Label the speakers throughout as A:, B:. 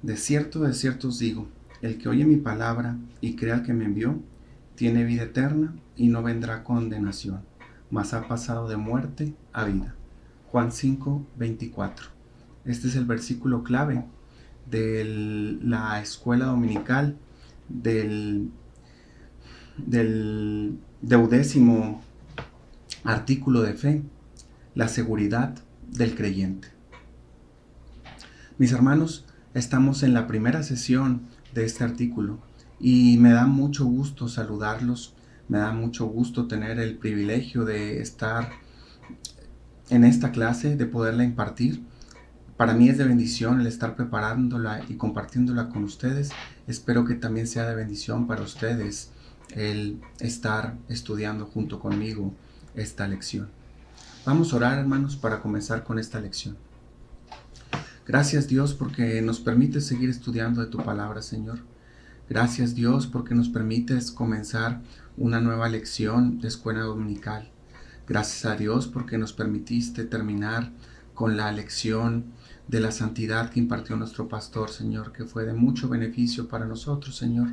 A: de cierto os digo, el que oye mi palabra y crea al que me envió, tiene vida eterna y no vendrá a condenación, mas ha pasado de muerte a vida. Juan 5:24. Este es el versículo clave de la escuela dominical del 12º artículo de fe, la seguridad del creyente. Mis hermanos, estamos en la primera sesión de este artículo y me da mucho gusto saludarlos, me da mucho gusto tener el privilegio de estar en esta clase, de poderla impartir. Para mí es de bendición el estar preparándola y compartiéndola con ustedes. Espero que también sea de bendición para ustedes el estar estudiando junto conmigo esta lección. Vamos a orar, hermanos, para comenzar con esta lección. Gracias, Dios, porque nos permites seguir estudiando de tu palabra, Señor. Gracias, Dios, porque nos permites comenzar una nueva lección de escuela dominical. Gracias a Dios porque nos permitiste terminar con la lección de la santidad que impartió nuestro pastor, Señor, que fue de mucho beneficio para nosotros, Señor.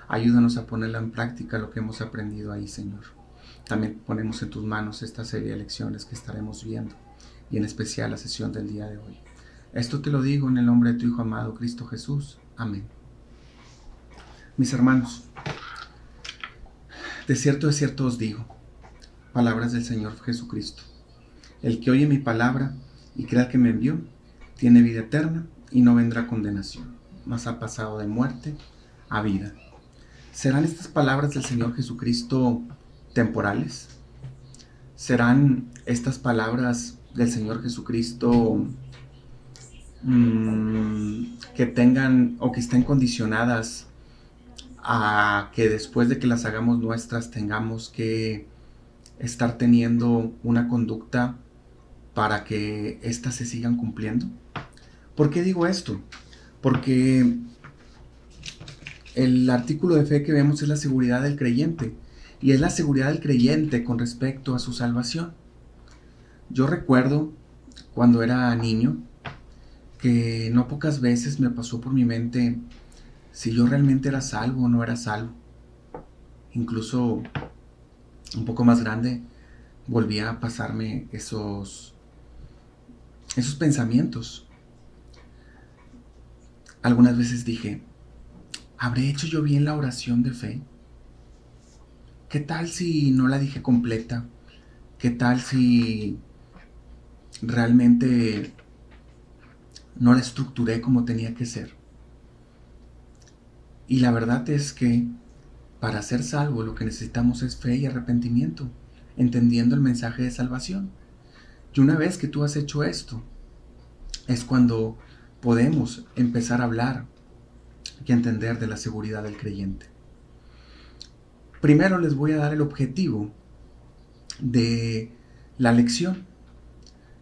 A: Ayúdanos a ponerla en práctica lo que hemos aprendido ahí, Señor. También ponemos en tus manos esta serie de lecciones que estaremos viendo, y en especial la sesión del día de hoy. Esto te lo digo en el nombre de tu Hijo amado, Cristo Jesús. Amén. Mis hermanos, de cierto os digo, palabras del Señor Jesucristo. El que oye mi palabra y crea que me envió, tiene vida eterna y no vendrá condenación, mas ha pasado de muerte a vida. ¿Serán estas palabras del Señor Jesucristo temporales? ¿Serán estas palabras del Señor Jesucristo que tengan o que estén condicionadas a que después de que las hagamos nuestras tengamos que estar teniendo una conducta para que éstas se sigan cumpliendo? ¿Por qué digo esto? Porque el artículo de fe que vemos es la seguridad del creyente, y es la seguridad del creyente con respecto a su salvación. Yo recuerdo cuando era niño que no pocas veces me pasó por mi mente si yo realmente era salvo o no era salvo. Incluso un poco más grande volvía a pasarme esos pensamientos. Algunas veces dije, ¿habré hecho yo bien la oración de fe? ¿Qué tal si no la dije completa? ¿Qué tal si realmente no la estructuré como tenía que ser? Y la verdad es que para ser salvo lo que necesitamos es fe y arrepentimiento, entendiendo el mensaje de salvación. Y una vez que tú has hecho esto, es cuando podemos empezar a hablar y entender de la seguridad del creyente. Primero les voy a dar el objetivo de la lección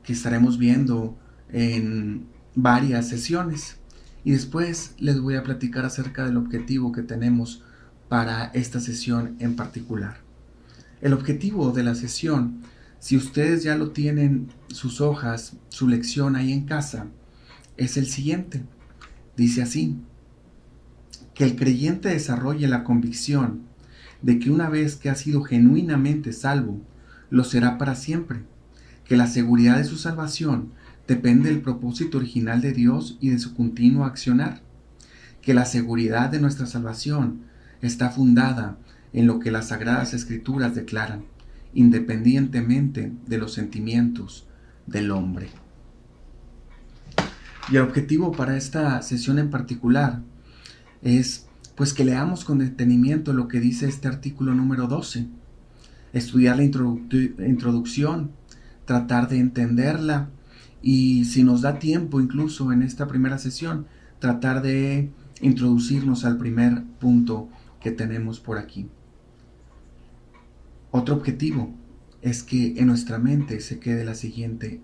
A: que estaremos viendo en varias sesiones, y después les voy a platicar acerca del objetivo que tenemos para esta sesión en particular. El objetivo de la sesión, si ustedes ya lo tienen, sus hojas, su lección ahí en casa, es el siguiente. Dice así: que el creyente desarrolle la convicción de que una vez que ha sido genuinamente salvo, lo será para siempre, que la seguridad de su salvación depende del propósito original de Dios y de su continuo accionar, que la seguridad de nuestra salvación está fundada en lo que las Sagradas Escrituras declaran, independientemente de los sentimientos del hombre. Y el objetivo para esta sesión en particular es pues que leamos con detenimiento lo que dice este artículo número 12, estudiar la introducción, tratar de entenderla, y si nos da tiempo incluso en esta primera sesión, tratar de introducirnos al primer punto que tenemos por aquí. Otro objetivo es que en nuestra mente se quede la siguiente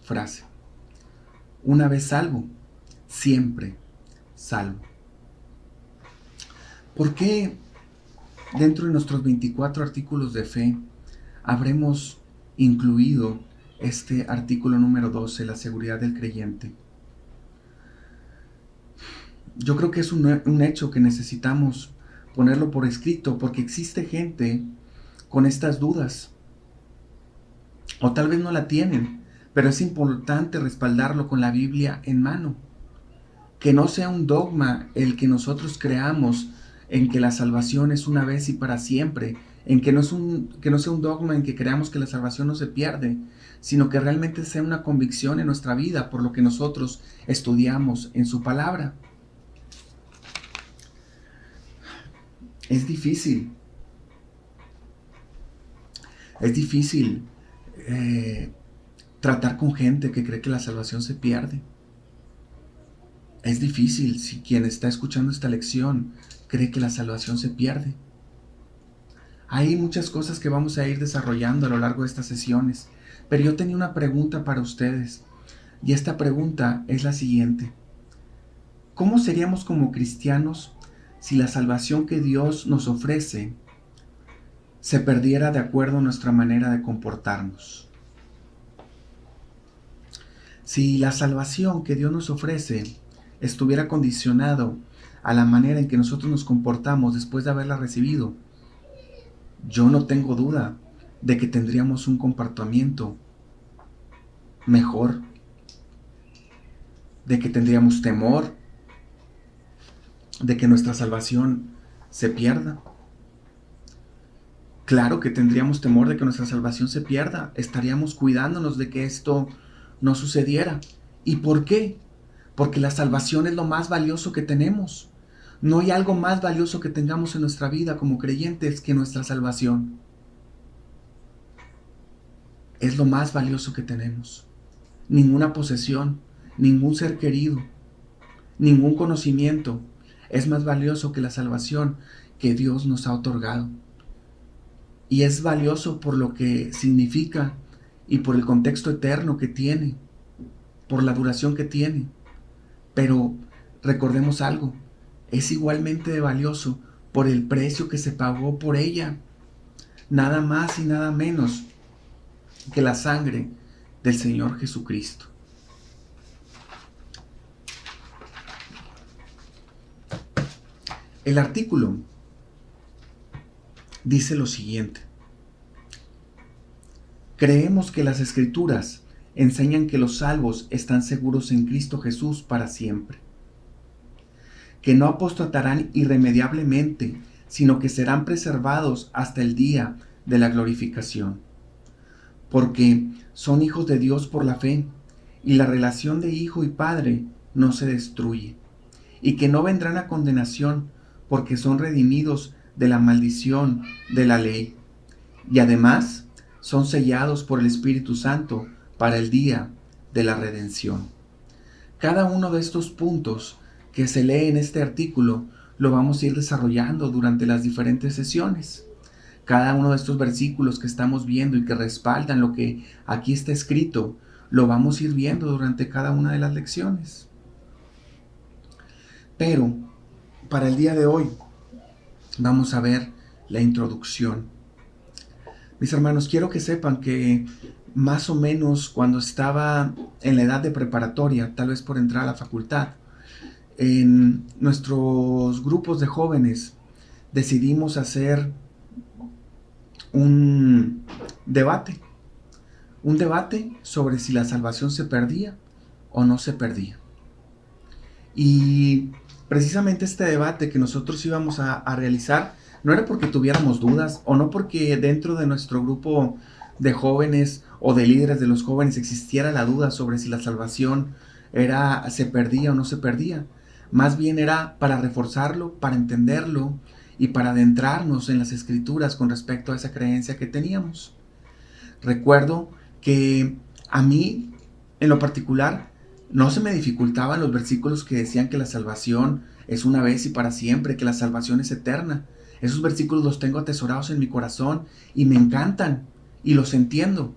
A: frase: una vez salvo, siempre salvo. ¿Por qué dentro de nuestros 24 artículos de fe habremos incluido este artículo número 12, la seguridad del creyente? yo creo que es un hecho que necesitamos ponerlo por escrito, porque existe gente con estas dudas, o tal vez no la tienen, pero es importante respaldarlo con la Biblia en mano. Que no sea un dogma el que nosotros creamos en que la salvación es una vez y para siempre, en que que no sea un dogma en que creamos que la salvación no se pierde, sino que realmente sea una convicción en nuestra vida por lo que nosotros estudiamos en su palabra. Es difícil, es difícil tratar con gente que cree que la salvación se pierde. Es difícil si quien está escuchando esta lección cree que la salvación se pierde. Hay muchas cosas que vamos a ir desarrollando a lo largo de estas sesiones, pero yo tenía una pregunta para ustedes, y esta pregunta es la siguiente. ¿Cómo seríamos como cristianos si la salvación que Dios nos ofrece se perdiera de acuerdo a nuestra manera de comportarnos? Si la salvación que Dios nos ofrece estuviera condicionado a la manera en que nosotros nos comportamos después de haberla recibido, yo no tengo duda de que tendríamos un comportamiento mejor, de que tendríamos temor, de que nuestra salvación se pierda. Claro que tendríamos temor de que nuestra salvación se pierda, estaríamos cuidándonos de que esto no sucediera. ¿Y por qué? Porque la salvación es lo más valioso que tenemos. No hay algo más valioso que tengamos en nuestra vida como creyentes que nuestra salvación. Es lo más valioso que tenemos. Ninguna posesión, ningún ser querido, ningún conocimiento es más valioso que la salvación que Dios nos ha otorgado. Y es valioso por lo que significa y por el contexto eterno que tiene, por la duración que tiene. Pero recordemos algo, es igualmente valioso por el precio que se pagó por ella. Nada más y nada menos que la sangre del Señor Jesucristo. El artículo dice lo siguiente. Creemos que las Escrituras enseñan que los salvos están seguros en Cristo Jesús para siempre, que no apostatarán irremediablemente, sino que serán preservados hasta el día de la glorificación, porque son hijos de Dios por la fe, y la relación de hijo y padre no se destruye, y que no vendrán a condenación, porque son redimidos de la maldición de la ley, y además son sellados por el Espíritu Santo para el día de la redención. Cada uno de estos puntos que se lee en este artículo lo vamos a ir desarrollando durante las diferentes sesiones. Cada uno de estos versículos que estamos viendo y que respaldan lo que aquí está escrito, lo vamos a ir viendo durante cada una de las lecciones. Pero para el día de hoy vamos a ver la introducción. Mis hermanos, quiero que sepan que más o menos cuando estaba en la edad de preparatoria, tal vez por entrar a la facultad, en nuestros grupos de jóvenes decidimos hacer un debate sobre si la salvación se perdía o no se perdía. Y precisamente este debate que nosotros íbamos a realizar no era porque tuviéramos dudas o no porque dentro de nuestro grupo de jóvenes o de líderes de los jóvenes existiera la duda sobre si la salvación se perdía o no se perdía. Más bien era para reforzarlo, para entenderlo y para adentrarnos en las escrituras con respecto a esa creencia que teníamos. Recuerdo que a mí, en lo particular, no se me dificultaban los versículos que decían que la salvación es una vez y para siempre, que la salvación es eterna. Esos versículos los tengo atesorados en mi corazón y me encantan y los entiendo.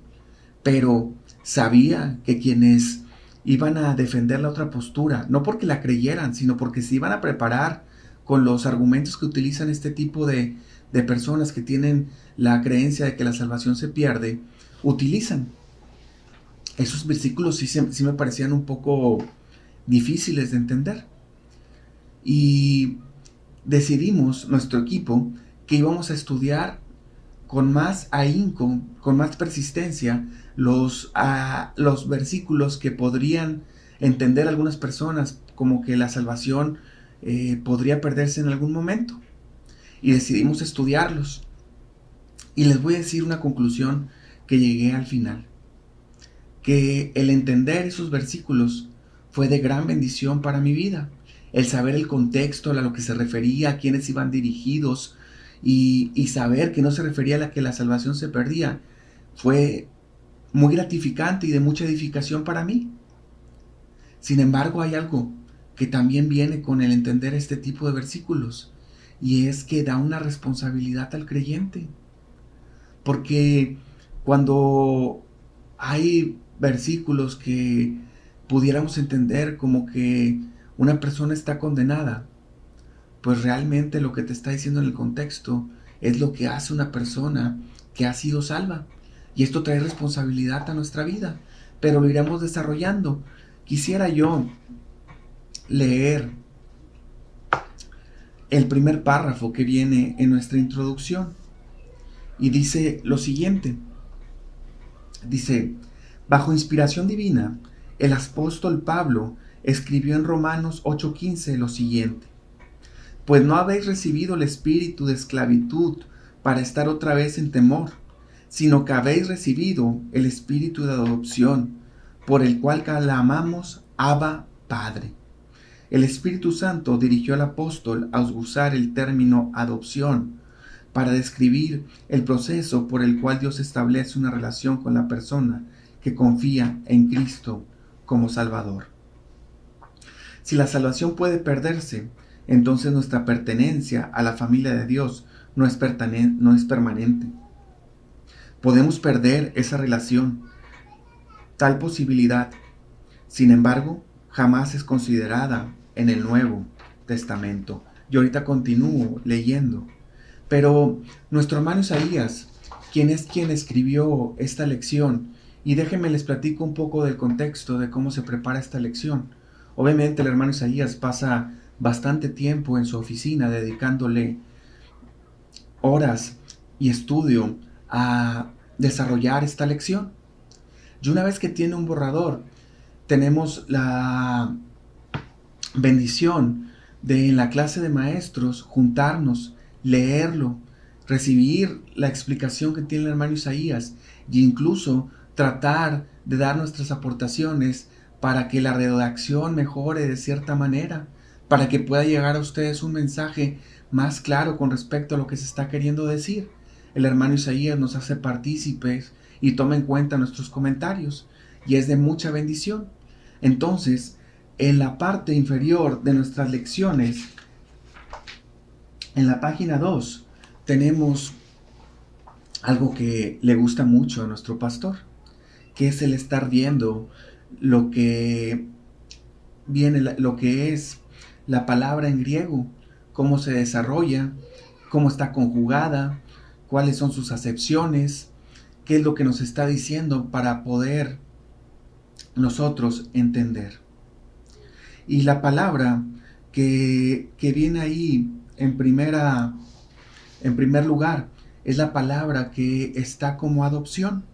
A: Pero sabía que quienes iban a defender la otra postura, no porque la creyeran, sino porque se iban a preparar con los argumentos que utilizan este tipo de personas que tienen la creencia de que la salvación se pierde, utilizan. Esos versículos sí me parecían un poco difíciles de entender. y decidimos, nuestro equipo, que íbamos a estudiar con más ahínco, con más persistencia, los versículos que podrían entender algunas personas como que la salvación podría perderse en algún momento. Y decidimos estudiarlos. Y les voy a decir una conclusión que llegué al final. Que el entender esos versículos fue de gran bendición para mi vida. El saber el contexto, a lo que se refería, a quiénes iban dirigidos y saber que no se refería a la que la salvación se perdía, fue muy gratificante y de mucha edificación para mí. Sin embargo, hay algo que también viene con el entender este tipo de versículos, y es que da una responsabilidad al creyente. Porque cuando hay versículos que pudiéramos entender como que una persona está condenada, pues realmente lo que te está diciendo en el contexto es lo que hace una persona que ha sido salva. Y esto trae responsabilidad a nuestra vida, pero lo iremos desarrollando. Quisiera yo leer el primer párrafo que viene en nuestra introducción. Y dice lo siguiente. Dice: bajo inspiración divina, el apóstol Pablo escribió en Romanos 8:15 lo siguiente: pues no habéis recibido el espíritu de esclavitud para estar otra vez en temor, sino que habéis recibido el espíritu de adopción, por el cual clamamos Abba, Padre. El Espíritu Santo dirigió al apóstol a usar el término adopción para describir el proceso por el cual Dios establece una relación con la persona que confía en Cristo como Salvador. Si la salvación puede perderse, entonces nuestra pertenencia a la familia de Dios no es permanente. Podemos perder esa relación, tal posibilidad. Sin embargo, jamás es considerada en el Nuevo Testamento. Yo ahorita continúo leyendo. Pero nuestro hermano Isaías, quien escribió esta lección, y déjenme les platico un poco del contexto de cómo se prepara esta lección. Obviamente el hermano Isaías pasa bastante tiempo en su oficina dedicándole horas y estudio a desarrollar esta lección. Y una vez que tiene un borrador, tenemos la bendición de en la clase de maestros juntarnos, leerlo, recibir la explicación que tiene el hermano Isaías e incluso tratar de dar nuestras aportaciones para que la redacción mejore de cierta manera, para que pueda llegar a ustedes un mensaje más claro con respecto a lo que se está queriendo decir. El hermano Isaías nos hace partícipes y toma en cuenta nuestros comentarios, y es de mucha bendición. Entonces, en la parte inferior de nuestras lecciones, en la página 2, tenemos algo que le gusta mucho a nuestro pastor, que es el estar viendo lo que viene, lo que es la palabra en griego, cómo se desarrolla, cómo está conjugada, cuáles son sus acepciones, qué es lo que nos está diciendo para poder nosotros entender. Y la palabra que viene ahí en primer lugar es la palabra que está como adopción.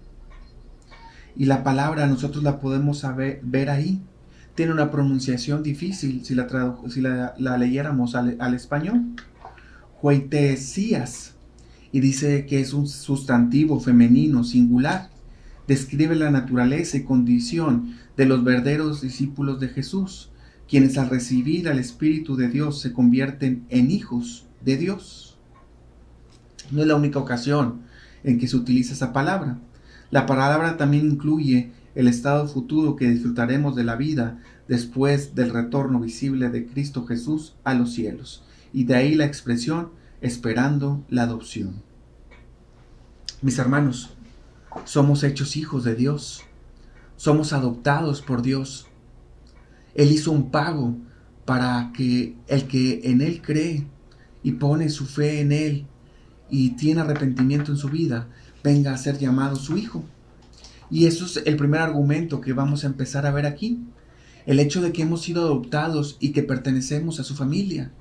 A: Y la palabra nosotros la podemos ver ahí. Tiene una pronunciación difícil si la leyéramos al español. Hueitesías. Y dice que es un sustantivo femenino singular. Describe la naturaleza y condición de los verdaderos discípulos de Jesús, quienes al recibir al Espíritu de Dios se convierten en hijos de Dios. No es la única ocasión en que se utiliza esa palabra. La palabra también incluye el estado futuro que disfrutaremos de la vida después del retorno visible de Cristo Jesús a los cielos. Y de ahí la expresión esperando la adopción. Mis hermanos, somos hechos hijos de Dios. Somos adoptados por Dios. Él hizo un pago para que el que en Él cree y pone su fe en Él y tiene arrepentimiento en su vida, venga a ser llamado su hijo. Y eso es el primer argumento que vamos a empezar a ver aquí. El hecho de que hemos sido adoptados y que pertenecemos a su familia.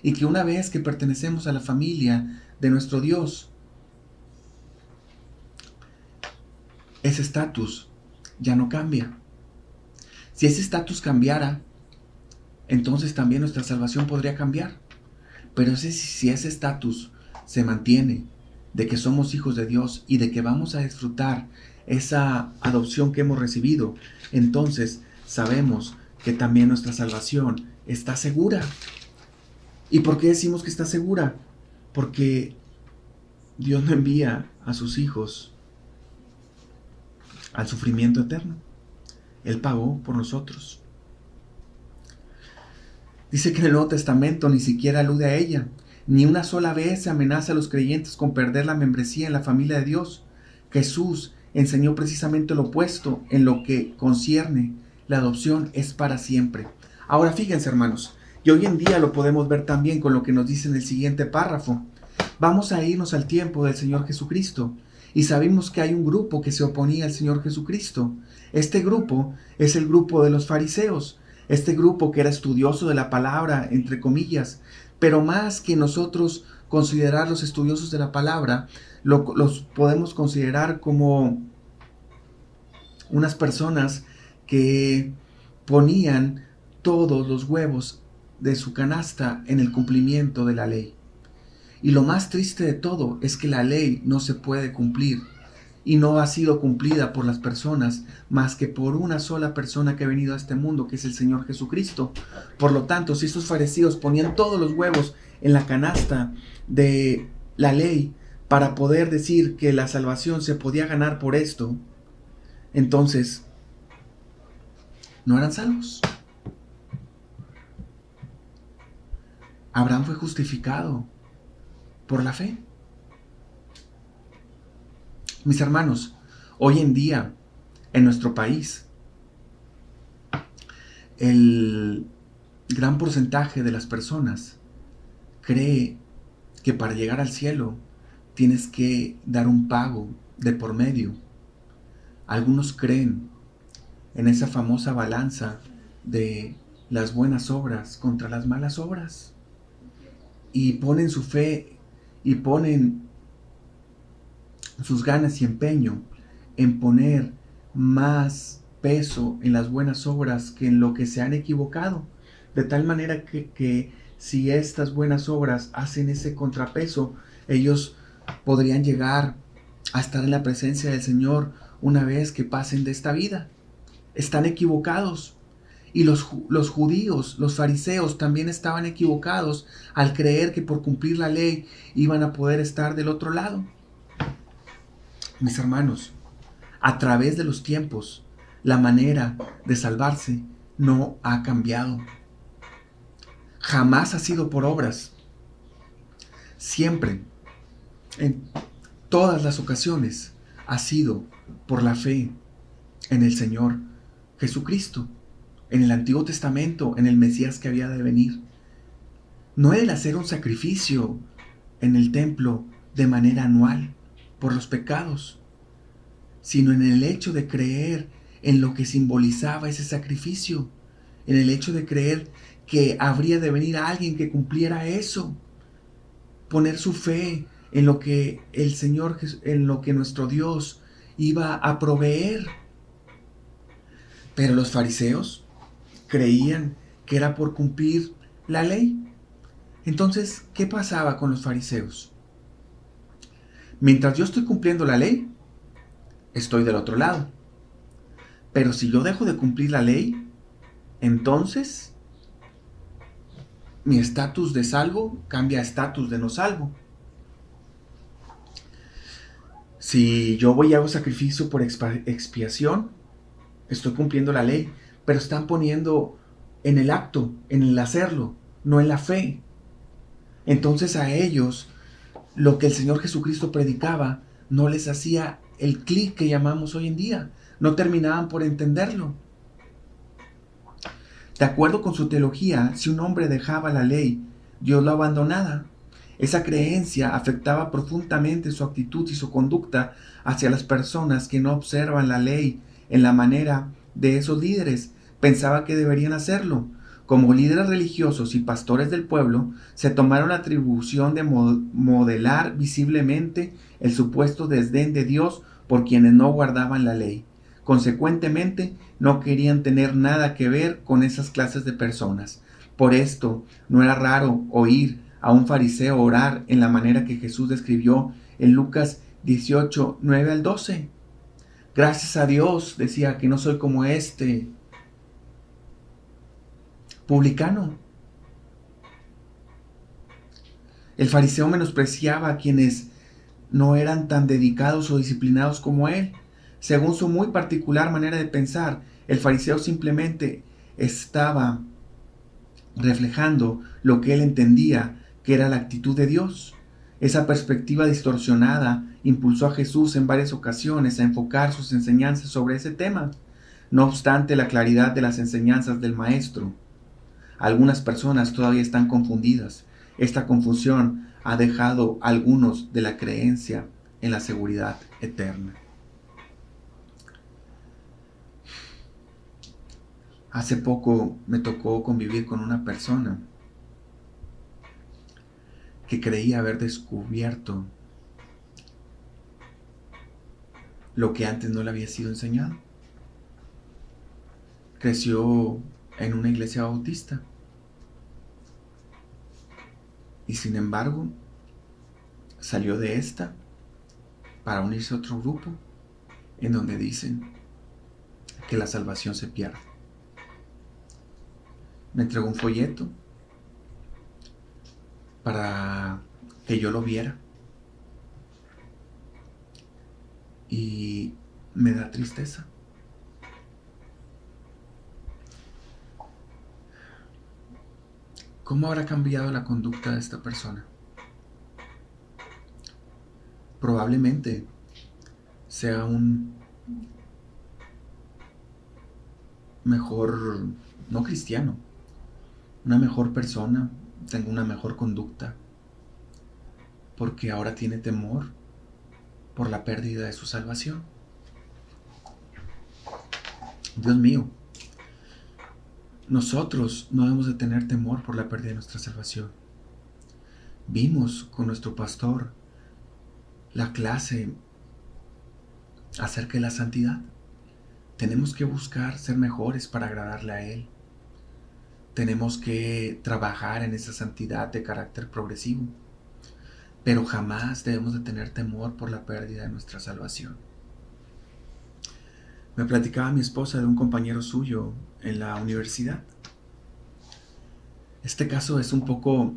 A: Y que una vez que pertenecemos a la familia de nuestro Dios, ese estatus ya no cambia. Si ese estatus cambiara, entonces también nuestra salvación podría cambiar. Pero si ese estatus se mantiene, de que somos hijos de Dios y de que vamos a disfrutar esa adopción que hemos recibido, entonces sabemos que también nuestra salvación está segura. ¿Y por qué decimos que está segura? Porque Dios no envía a sus hijos al sufrimiento eterno. Él pagó por nosotros. Dice que en el Nuevo Testamento ni siquiera alude a ella. Ni una sola vez se amenaza a los creyentes con perder la membresía en la familia de Dios. Jesús enseñó precisamente lo opuesto en lo que concierne. La adopción es para siempre. Ahora fíjense, hermanos, y hoy en día lo podemos ver también con lo que nos dice en el siguiente párrafo. Vamos a irnos al tiempo del Señor Jesucristo. Y sabemos que hay un grupo que se oponía al Señor Jesucristo. Este grupo es el grupo de los fariseos. Este grupo que era estudioso de la palabra, entre comillas, pero más que nosotros considerar los estudiosos de la palabra, los podemos considerar como unas personas que ponían todos los huevos de su canasta en el cumplimiento de la ley. Y lo más triste de todo es que la ley no se puede cumplir. Y no ha sido cumplida por las personas más que por una sola persona que ha venido a este mundo, que es el Señor Jesucristo. Por lo tanto, si estos fariseos ponían todos los huevos en la canasta de la ley para poder decir que la salvación se podía ganar por esto, entonces no eran salvos. Abraham fue justificado por la fe. Mis hermanos, hoy en día, en nuestro país, el gran porcentaje de las personas cree que para llegar al cielo tienes que dar un pago de por medio. Algunos creen en esa famosa balanza de las buenas obras contra las malas obras y ponen su fe y ponen sus ganas y empeño en poner más peso en las buenas obras que en lo que se han equivocado, de tal manera que si estas buenas obras hacen ese contrapeso, ellos podrían llegar a estar en la presencia del Señor una vez que pasen de esta vida. Están equivocados. Y los judíos, los fariseos también estaban equivocados al creer que por cumplir la ley iban a poder estar del otro lado. Mis hermanos, a través de los tiempos, la manera de salvarse no ha cambiado. Jamás ha sido por obras. Siempre, en todas las ocasiones, ha sido por la fe en el Señor Jesucristo, en el Antiguo Testamento, en el Mesías que había de venir. No el hacer un sacrificio en el templo de manera anual por los pecados, sino en el hecho de creer en lo que simbolizaba ese sacrificio, en el hecho de creer que habría de venir alguien que cumpliera eso, poner su fe en lo que el Señor, en lo que nuestro Dios iba a proveer. Pero los fariseos creían que era por cumplir la ley. Entonces, ¿qué pasaba con los fariseos? Mientras yo estoy cumpliendo la ley, estoy del otro lado. Pero si yo dejo de cumplir la ley, entonces mi estatus de salvo cambia a estatus de no salvo. Si yo voy y hago sacrificio por expiación, estoy cumpliendo la ley, pero están poniendo en el acto, en el hacerlo, no en la fe. Entonces a ellos, lo que el Señor Jesucristo predicaba, no les hacía el clic que llamamos hoy en día. No terminaban por entenderlo. De acuerdo con su teología, si un hombre dejaba la ley, Dios lo abandonaba. Esa creencia afectaba profundamente su actitud y su conducta hacia las personas que no observan la ley en la manera de esos líderes. pensaba que deberían hacerlo. Como líderes religiosos y pastores del pueblo, se tomaron la atribución de modelar visiblemente el supuesto desdén de Dios por quienes no guardaban la ley. Consecuentemente, no querían tener nada que ver con esas clases de personas. Por esto, no era raro oír a un fariseo orar en la manera que Jesús describió en Lucas 18, 9 al 12. Gracias a Dios, decía, que no soy como este publicano. El fariseo menospreciaba a quienes no eran tan dedicados o disciplinados como él. Según su muy particular manera de pensar, el fariseo simplemente estaba reflejando lo que él entendía que era la actitud de Dios. Esa perspectiva distorsionada impulsó a Jesús en varias ocasiones a enfocar sus enseñanzas sobre ese tema. No obstante la claridad de las enseñanzas del Maestro, algunas personas todavía están confundidas. Esta confusión ha dejado a algunos de la creencia en la seguridad eterna. Hace poco me tocó convivir con una persona que creía haber descubierto lo que antes no le había sido enseñado. Creció en una iglesia bautista y sin embargo salió de esta para unirse a otro grupo en donde dicen que la salvación se pierde. Me entregó un folleto para que yo lo viera y me da tristeza. ¿Cómo habrá cambiado la conducta de esta persona? Probablemente sea un mejor, no cristiano, una mejor persona, tenga una mejor conducta, porque ahora tiene temor por la pérdida de su salvación. Dios mío, nosotros no debemos de tener temor por la pérdida de nuestra salvación. Vimos con nuestro pastor la clase acerca de la santidad. Tenemos que buscar ser mejores para agradarle a Él. Tenemos que trabajar en esa santidad de carácter progresivo. Pero jamás debemos de tener temor por la pérdida de nuestra salvación. Me platicaba mi esposa de un compañero suyo en la universidad. Este caso es un poco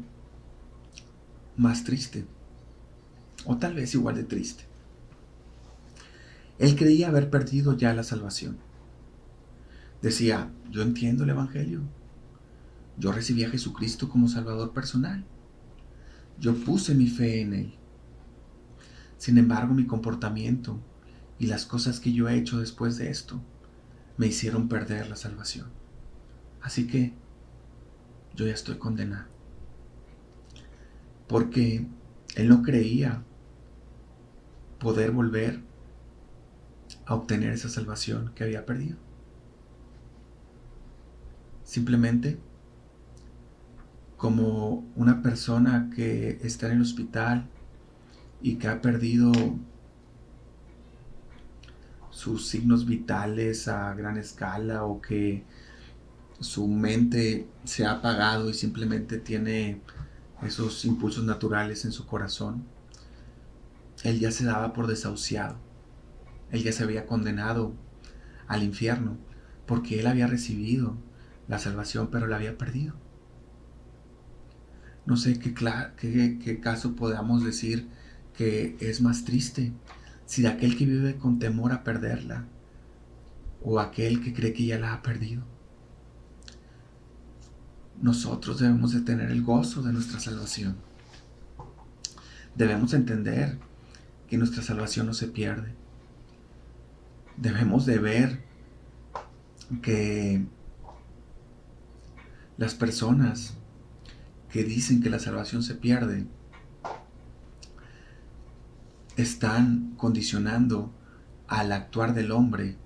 A: más triste, o tal vez igual de triste. Él creía haber perdido ya la salvación. Decía, yo entiendo el Evangelio. Yo recibí a Jesucristo como Salvador personal. Yo puse mi fe en Él. Sin embargo, mi comportamiento y las cosas que yo he hecho después de esto me hicieron perder la salvación. Así que yo ya estoy condenado. Porque él no creía poder volver a obtener esa salvación que había perdido. Simplemente como una persona que está en el hospital y que ha perdido sus signos vitales a gran escala, o que su mente se ha apagado y simplemente tiene esos impulsos naturales en su corazón. Él ya se daba por desahuciado. Él ya se había condenado al infierno porque él había recibido la salvación, pero la había perdido. No sé qué caso podamos decir que es más triste, si de aquel que vive con temor a perderla o aquel que cree que ya la ha perdido. Nosotros debemos de tener el gozo de nuestra salvación. Debemos entender que nuestra salvación no se pierde. Debemos de ver que las personas que dicen que la salvación se pierde están condicionando al actuar del hombre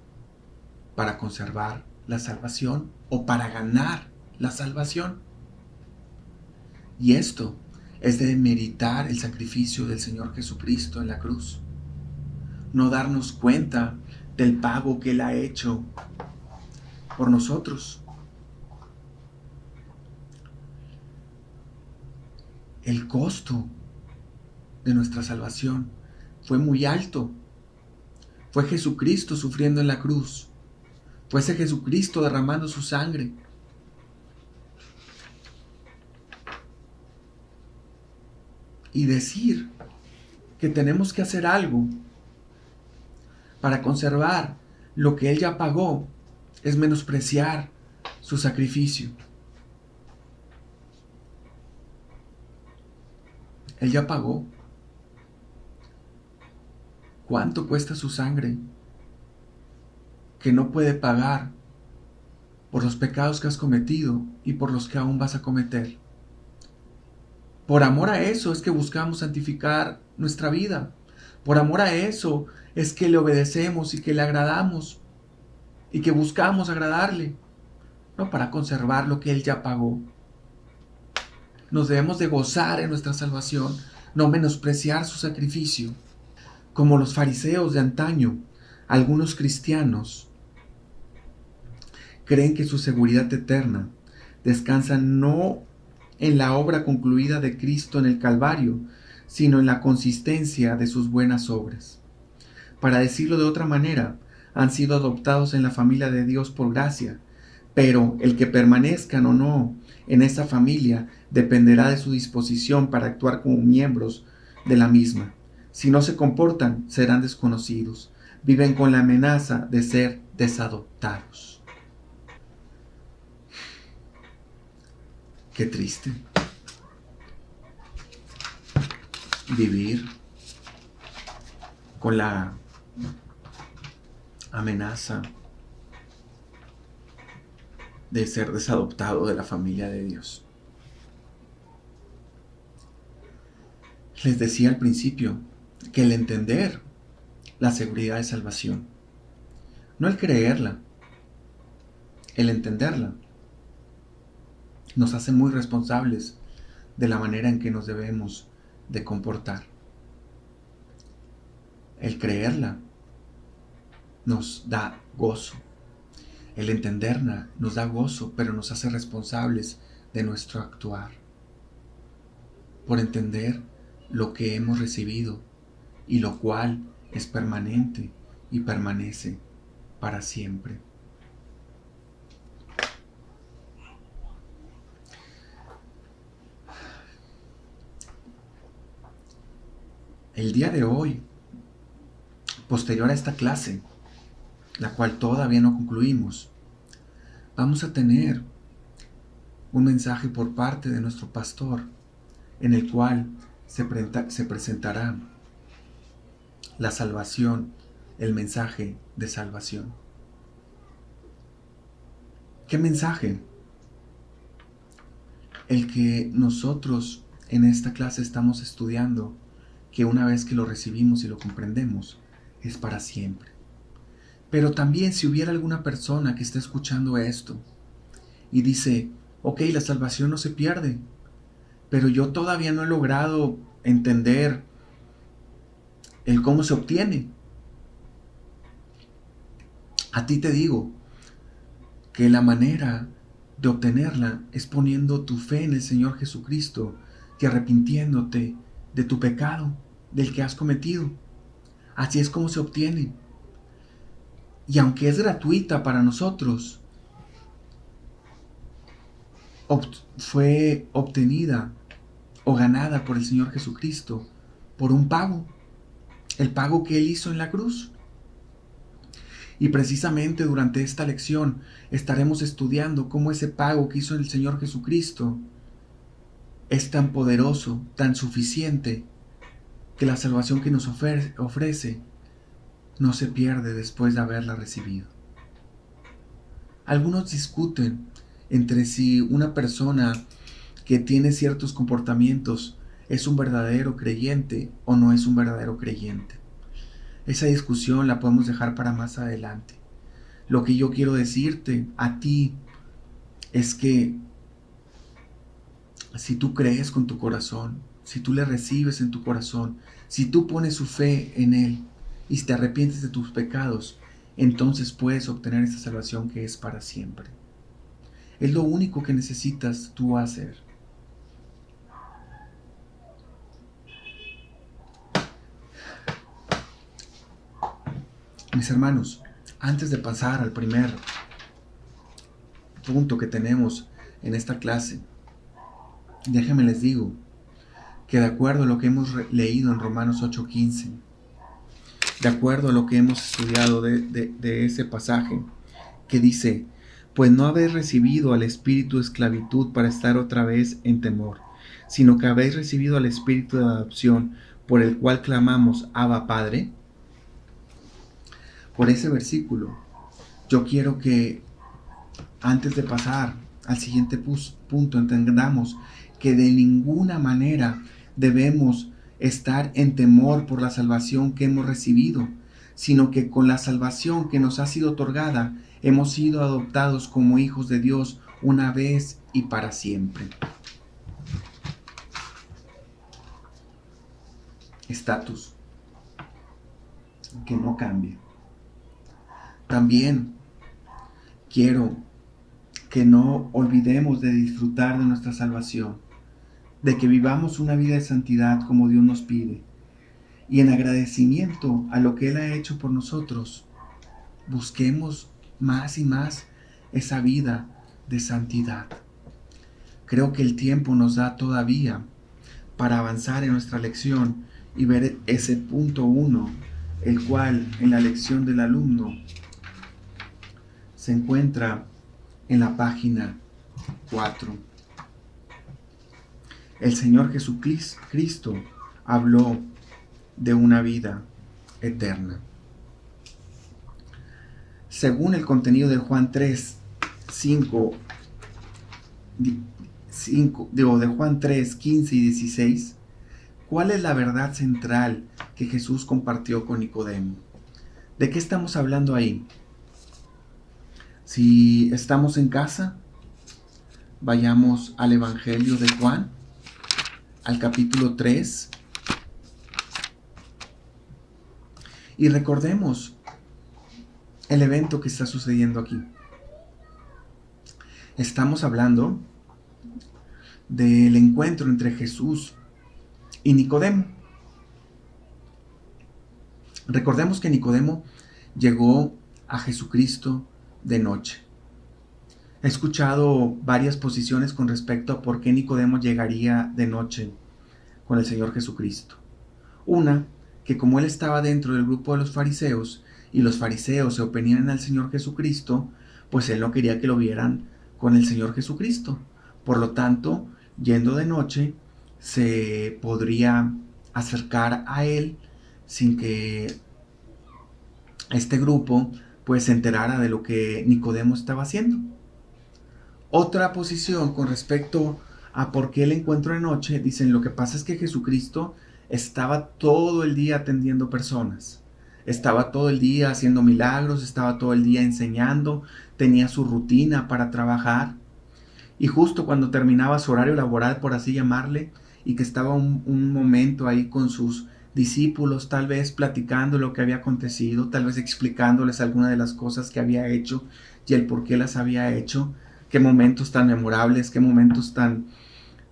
A: para conservar la salvación o para ganar la salvación. Y esto es de demeritar el sacrificio del Señor Jesucristo en la cruz. No darnos cuenta del pago que Él ha hecho por nosotros. El costo de nuestra salvación fue muy alto. Fue Jesucristo sufriendo en la cruz. Fue ese Jesucristo derramando su sangre. Y decir que tenemos que hacer algo para conservar lo que Él ya pagó es menospreciar su sacrificio. Él ya pagó. ¿Cuánto cuesta su sangre que no puede pagar por los pecados que has cometido y por los que aún vas a cometer? Por amor a eso es que buscamos santificar nuestra vida. Por amor a eso es que le obedecemos y que le agradamos y que buscamos agradarle, no para conservar lo que Él ya pagó. Nos debemos de gozar en nuestra salvación, no menospreciar su sacrificio. Como los fariseos de antaño, algunos cristianos creen que su seguridad eterna descansa no en la obra concluida de Cristo en el Calvario, sino en la consistencia de sus buenas obras. Para decirlo de otra manera, han sido adoptados en la familia de Dios por gracia, pero el que permanezcan o no en esa familia dependerá de su disposición para actuar como miembros de la misma. Si no se comportan, serán desconocidos. Viven con la amenaza de ser desadoptados. Qué triste. Vivir con la amenaza de ser desadoptado de la familia de Dios. Les decía al principio que el entender la seguridad de salvación, no el creerla, el entenderla, nos hace muy responsables de la manera en que nos debemos de comportar. El creerla nos da gozo. El entenderla nos da gozo, pero nos hace responsables de nuestro actuar. Por entender lo que hemos recibido y lo cual es permanente y permanece para siempre. El día de hoy, posterior a esta clase, la cual todavía no concluimos, vamos a tener un mensaje por parte de nuestro pastor, en el cual se presentará la salvación, el mensaje de salvación. ¿Qué mensaje? El que nosotros en esta clase estamos estudiando, que una vez que lo recibimos y lo comprendemos, es para siempre. Pero también si hubiera alguna persona que esté escuchando esto y dice, ok, la salvación no se pierde, pero yo todavía no he logrado entender el cómo se obtiene. A ti te digo que la manera de obtenerla es poniendo tu fe en el Señor Jesucristo y arrepintiéndote de tu pecado, del que has cometido. Así es como se obtiene. Y aunque es gratuita para nosotros, fue obtenida o ganada por el Señor Jesucristo por un pago, el pago que Él hizo en la cruz. Y precisamente durante esta lección estaremos estudiando cómo ese pago que hizo el Señor Jesucristo es tan poderoso, tan suficiente, que la salvación que nos ofrece no se pierde después de haberla recibido. Algunos discuten entre si una persona que tiene ciertos comportamientos es un verdadero creyente o no es un verdadero creyente. Esa discusión la podemos dejar para más adelante. Lo que yo quiero decirte a ti es que si tú crees con tu corazón, si tú le recibes en tu corazón, si tú pones su fe en Él y te arrepientes de tus pecados, entonces puedes obtener esa salvación que es para siempre. Es lo único que necesitas tú hacer. Mis hermanos, antes de pasar al primer punto que tenemos en esta clase, déjenme les digo que de acuerdo a lo que hemos leído en Romanos 8:15, de acuerdo a lo que hemos estudiado de ese pasaje, que dice, pues no habéis recibido al espíritu de esclavitud para estar otra vez en temor, sino que habéis recibido al espíritu de adopción, por el cual clamamos, Abba, Padre. Por ese versículo, yo quiero que antes de pasar al siguiente punto, entendamos que de ninguna manera debemos estar en temor por la salvación que hemos recibido, sino que con la salvación que nos ha sido otorgada, hemos sido adoptados como hijos de Dios una vez y para siempre. Estatus que no cambia. También quiero que no olvidemos de disfrutar de nuestra salvación, de que vivamos una vida de santidad como Dios nos pide, y en agradecimiento a lo que Él ha hecho por nosotros, busquemos más y más esa vida de santidad. Creo que el tiempo nos da todavía para avanzar en nuestra lección y ver ese punto 1, el cual en la lección del alumno se encuentra en la página 4. El Señor Jesucristo habló de una vida eterna. Según el contenido de Juan 3, 5, de Juan 3, 15 y 16, ¿cuál es la verdad central que Jesús compartió con Nicodemo? ¿De qué estamos hablando ahí? Si estamos en casa, vayamos al Evangelio de Juan, al capítulo 3, y recordemos el evento que está sucediendo aquí. Estamos hablando del encuentro entre Jesús y Nicodemo. Recordemos que Nicodemo llegó a Jesucristo de noche. He escuchado varias posiciones con respecto a por qué Nicodemo llegaría de noche con el Señor Jesucristo. Una, que como él estaba dentro del grupo de los fariseos y los fariseos se oponían al Señor Jesucristo, pues él no quería que lo vieran con el Señor Jesucristo. Por lo tanto, yendo de noche, se podría acercar a él sin que este grupo pues se enterara de lo que Nicodemo estaba haciendo. Otra posición con respecto a por qué el encuentro de noche, dicen, lo que pasa es que Jesucristo estaba todo el día atendiendo personas, estaba todo el día haciendo milagros, estaba todo el día enseñando, tenía su rutina para trabajar, y justo cuando terminaba su horario laboral, por así llamarle, y que estaba un momento ahí con sus discípulos, tal vez platicando lo que había acontecido, tal vez explicándoles algunas de las cosas que había hecho y el por qué las había hecho, qué momentos tan memorables, qué momentos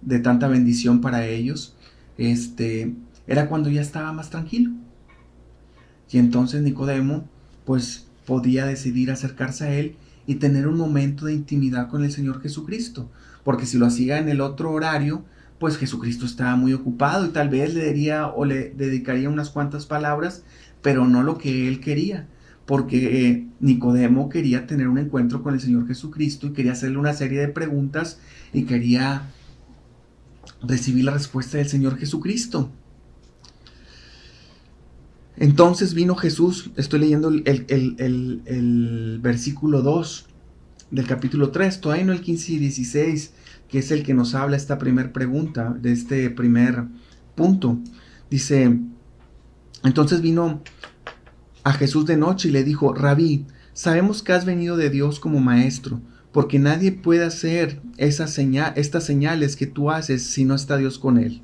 A: de tanta bendición para ellos, era cuando ya estaba más tranquilo. Y entonces Nicodemo pues podía decidir acercarse a él y tener un momento de intimidad con el Señor Jesucristo, porque si lo hacía en el otro horario, pues Jesucristo estaba muy ocupado y tal vez le diría o le dedicaría unas cuantas palabras, pero no lo que él quería, porque Nicodemo quería tener un encuentro con el Señor Jesucristo y quería hacerle una serie de preguntas y quería recibir la respuesta del Señor Jesucristo. Entonces vino Jesús, estoy leyendo el versículo 2 del capítulo 3, todavía no el 15 y 16, que es el que nos habla esta primera pregunta de este primer punto. Dice, entonces vino a Jesús de noche y le dijo, Rabí, Sabemos que has venido de Dios como maestro, porque nadie puede hacer estas señales que tú haces si no está Dios con él.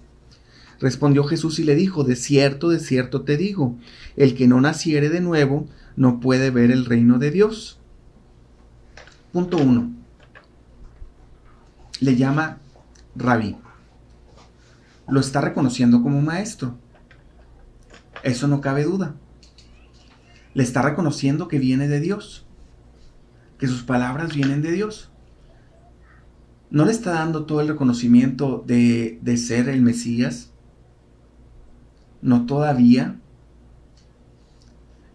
A: Respondió Jesús y le dijo, de cierto te digo, el que no naciere de nuevo no puede ver el reino de Dios. Punto 1. Le llama Rabí. Lo está reconociendo como maestro. Eso no cabe duda. Le está reconociendo que viene de Dios, que sus palabras vienen de Dios. No le está dando todo el reconocimiento de ser el Mesías. No todavía.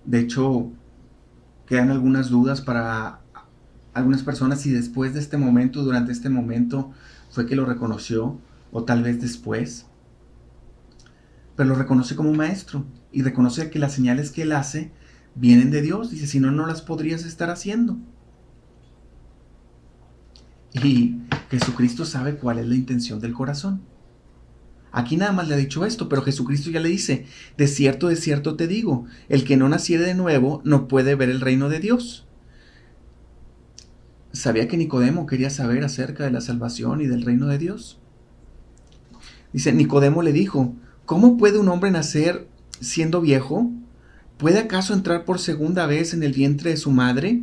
A: De hecho, quedan algunas dudas para algunas personas si después de este momento, durante este momento, fue que lo reconoció o tal vez después. Pero lo reconoce como maestro y reconoce que las señales que él hace vienen de Dios. Dice, si no, no las podrías estar haciendo. Y Jesucristo sabe cuál es la intención del corazón. Aquí nada más le ha dicho esto, pero Jesucristo ya le dice, de cierto te digo, el que no naciere de nuevo no puede ver el reino de Dios. ¿Sabía que Nicodemo quería saber acerca de la salvación y del reino de Dios? Dice, Nicodemo le dijo, ¿cómo puede un hombre nacer siendo viejo? ¿Puede acaso entrar por segunda vez en el vientre de su madre?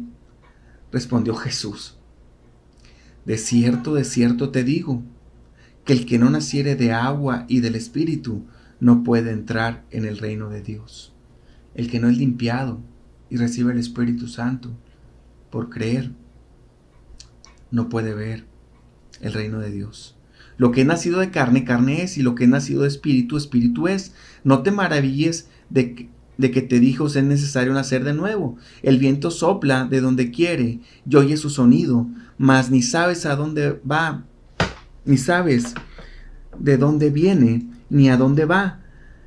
A: Respondió Jesús, de cierto te digo, que el que no naciere de agua y del Espíritu no puede entrar en el reino de Dios. El que no es limpiado y recibe el Espíritu Santo por creer, no puede ver el reino de Dios. Lo que es nacido de carne, carne es, y lo que es nacido de espíritu, espíritu es. No te maravilles de que te dijo es necesario nacer de nuevo. El viento sopla de donde quiere y oye su sonido, mas ni sabes a dónde va, ni sabes de dónde viene, ni a dónde va.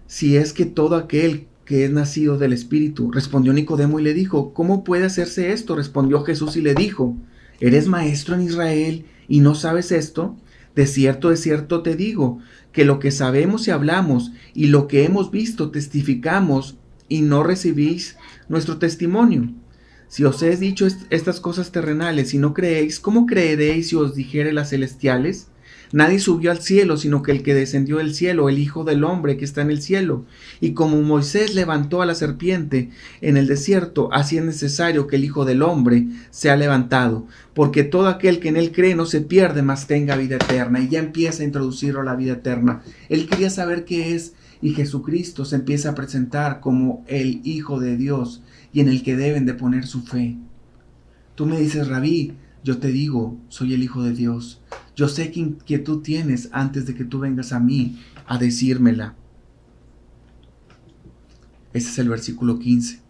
A: Si es que todo aquel que es nacido del Espíritu. Respondió Nicodemo y le dijo, ¿cómo puede hacerse esto? Respondió Jesús y le dijo, ¿eres maestro en Israel y no sabes esto? De cierto te digo, que lo que sabemos y hablamos y lo que hemos visto testificamos y no recibís nuestro testimonio. Si os he dicho estas cosas terrenales y no creéis, ¿cómo creeréis si os dijere las celestiales? Nadie subió al cielo, sino que el que descendió del cielo, el Hijo del Hombre que está en el cielo. Y como Moisés levantó a la serpiente en el desierto, así es necesario que el Hijo del Hombre sea levantado, porque todo aquel que en él cree no se pierde, mas tenga vida eterna. Y ya empieza a introducirlo a la vida eterna. Él quería saber qué es, y Jesucristo se empieza a presentar como el Hijo de Dios, y en el que deben de poner su fe. Tú me dices, Rabí, yo te digo, soy el Hijo de Dios. Yo sé qué inquietud tienes antes de que tú vengas a mí a decírmela. Ese es el versículo 15.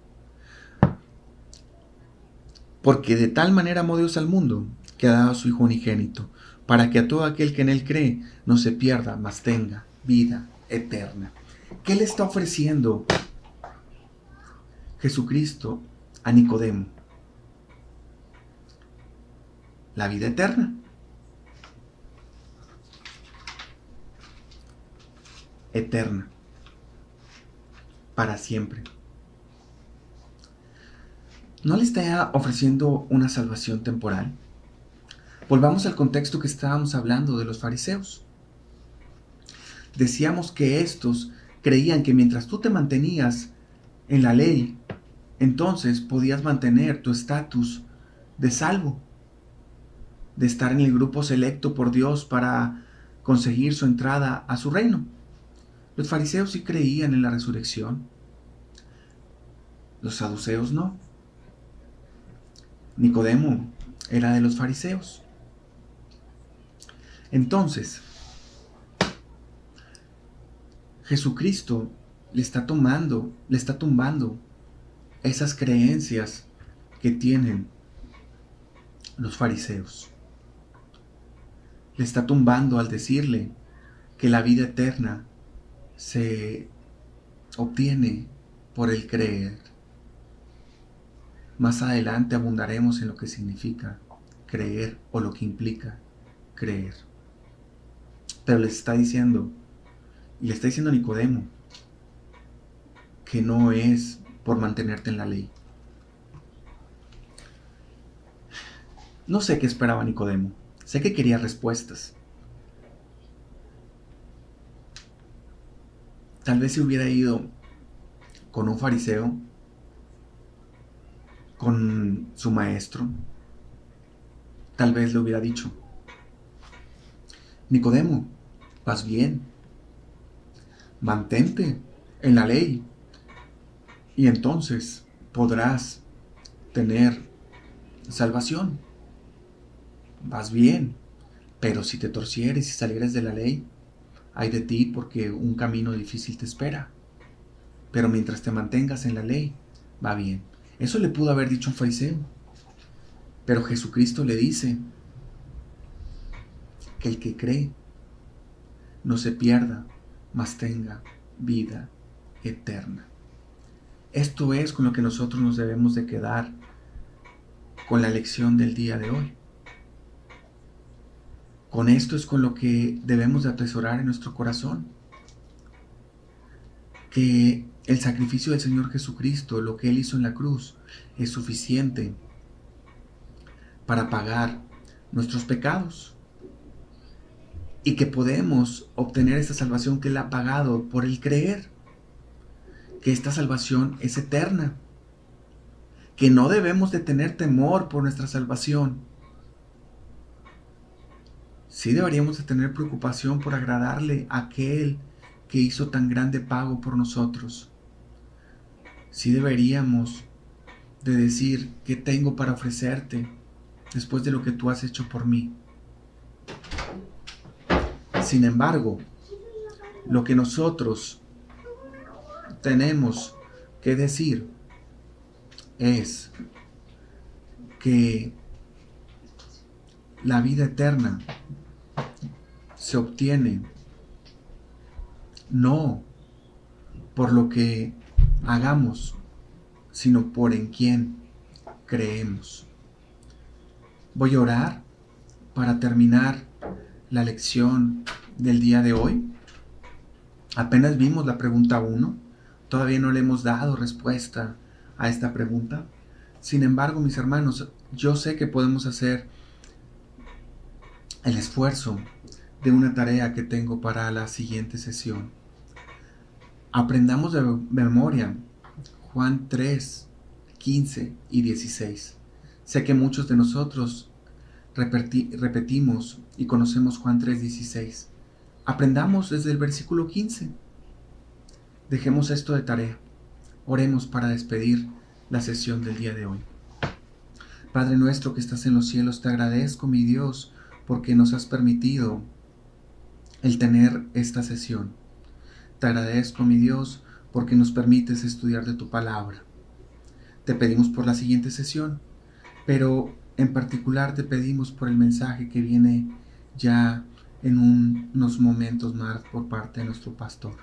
A: Porque de tal manera amó Dios al mundo, que ha dado a su Hijo unigénito, para que a todo aquel que en él cree no se pierda, mas tenga vida eterna. ¿Qué le está ofreciendo Jesucristo a Nicodemo? La vida eterna. Eterna. Para siempre. ¿No le está ofreciendo una salvación temporal? Volvamos al contexto que estábamos hablando de los fariseos. Decíamos que estos creían que mientras tú te mantenías en la ley, entonces podías mantener tu estatus de salvo, de estar en el grupo selecto por Dios para conseguir su entrada a su reino. Los fariseos sí creían en la resurrección. Los saduceos no. Nicodemo era de los fariseos. Entonces, Jesucristo le está tumbando esas creencias que tienen los fariseos. Le está tumbando al decirle que la vida eterna se obtiene por el creer. Más adelante abundaremos en lo que significa creer o lo que implica creer. Pero les está diciendo, y le está diciendo a Nicodemo, que no es por mantenerte en la ley. No sé qué esperaba Nicodemo. Sé que quería respuestas. Tal vez se hubiera ido con un fariseo, con su maestro. Tal vez le hubiera dicho: Nicodemo, vas bien, mantente en la ley y entonces podrás tener salvación. Vas bien, pero si te torcieres y salieres de la ley, ay de ti, porque un camino difícil te espera. Pero mientras te mantengas en la ley, va bien. Eso le pudo haber dicho un fariseo. Pero Jesucristo le dice que el que cree no se pierda, mas tenga vida eterna. Esto es con lo que nosotros nos debemos de quedar con la lección del día de hoy. Con esto es con lo que debemos de atesorar en nuestro corazón. Que el sacrificio del Señor Jesucristo, lo que Él hizo en la cruz, es suficiente para pagar nuestros pecados. Y que podemos obtener esta salvación que Él ha pagado por el creer. Que esta salvación es eterna. Que no debemos de tener temor por nuestra salvación. Sí deberíamos de tener preocupación por agradarle a aquel que hizo tan grande pago por nosotros. Sí deberíamos de decir: ¿qué tengo para ofrecerte después de lo que tú has hecho por mí? Sin embargo, lo que nosotros tenemos que decir es que la vida eterna se obtiene no por lo que hagamos, sino por en quién creemos. Voy a orar para terminar la lección del día de hoy. Apenas vimos la pregunta 1, todavía no le hemos dado respuesta a esta pregunta. Sin embargo, mis hermanos, yo sé que podemos hacer el esfuerzo de una tarea que tengo para la siguiente sesión. Aprendamos de memoria Juan 3, 15 y 16. Sé que muchos de nosotros repetimos y conocemos Juan 3, 16. Aprendamos desde el versículo 15. Dejemos esto de tarea. Oremos para despedir la sesión del día de hoy. Padre nuestro que estás en los cielos, te agradezco, mi Dios, porque nos has permitido el tener esta sesión. Te agradezco, mi Dios, porque nos permites estudiar de tu palabra. Te pedimos por la siguiente sesión, pero en particular te pedimos por el mensaje que viene ya en unos momentos más por parte de nuestro pastor.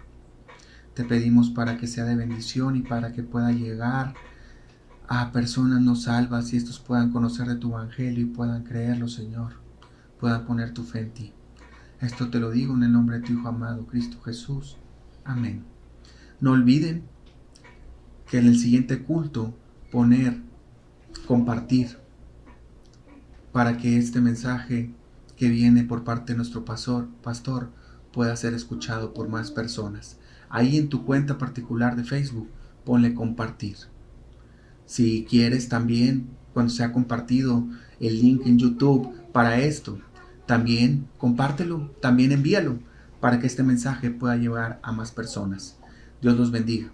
A: Te pedimos para que sea de bendición y para que pueda llegar a personas no salvas y estos puedan conocer de tu evangelio y puedan creerlo, Señor, puedan poner tu fe en ti. Esto te lo digo en el nombre de tu Hijo amado, Cristo Jesús. Amén. No olviden que en el siguiente culto compartir, para que este mensaje que viene por parte de nuestro pastor pueda ser escuchado por más personas. Ahí en tu cuenta particular de Facebook, ponle compartir. Si quieres también, cuando sea compartido el link en YouTube para esto, también compártelo, también envíalo, para que este mensaje pueda llegar a más personas. Dios los bendiga.